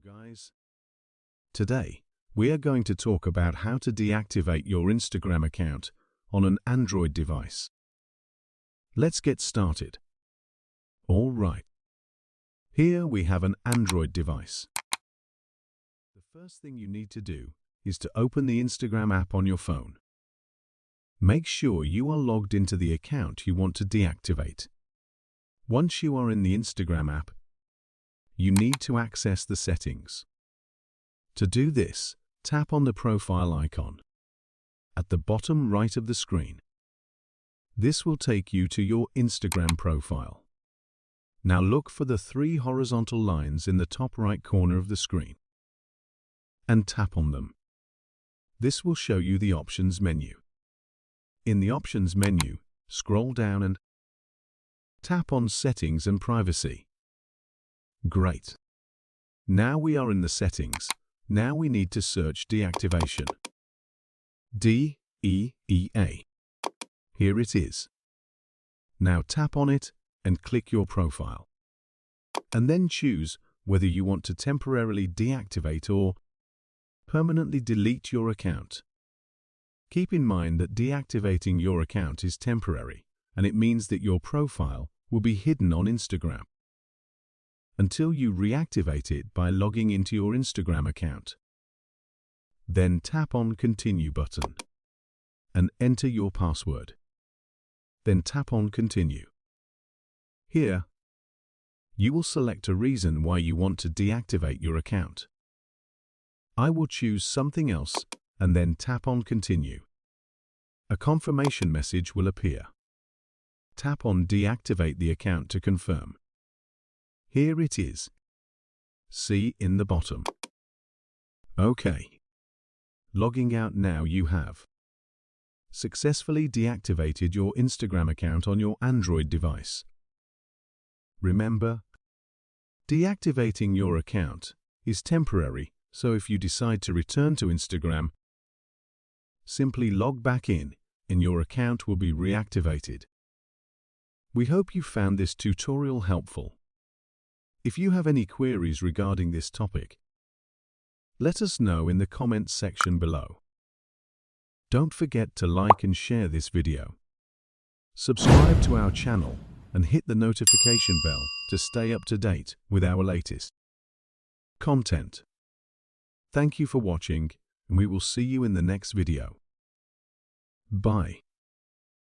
guys. Today, we are going to talk about how to deactivate your Instagram account on an Android device. Let's get started. All right. Here we have an Android device. The first thing you need to do is to open the Instagram app on your phone. Make sure you are logged into the account you want to deactivate. Once you are in the Instagram app, you need to access the settings. To do this, tap on the profile icon at the bottom right of the screen. This will take you to your Instagram profile. Now look for the 3 horizontal lines in the top right corner of the screen and tap on them. This will show you the options menu. In the options menu, scroll down and tap on Settings and Privacy. Great. Now we are in the settings. Now we need to search deactivation. D-E-E-A. Here it is. Now tap on it and click your profile. And then choose whether you want to temporarily deactivate or permanently delete your account. Keep in mind that deactivating your account is temporary, and it means that your profile will be hidden on Instagram until you reactivate it by logging into your Instagram account. Then tap on Continue button and enter your password. Then tap on Continue. Here, you will select a reason why you want to deactivate your account. I will choose something else and then tap on Continue. A confirmation message will appear. Tap on Deactivate the account to confirm. Here it is. See in the bottom. OK. Logging out now, you have successfully deactivated your Instagram account on your Android device. Remember, deactivating your account is temporary, so if you decide to return to Instagram, simply log back in and your account will be reactivated. We hope you found this tutorial helpful. If you have any queries regarding this topic, let us know in the comments section below. Don't forget to like and share this video. Subscribe to our channel and hit the notification bell to stay up to date with our latest content. Thank you for watching, and we will see you in the next video. Bye.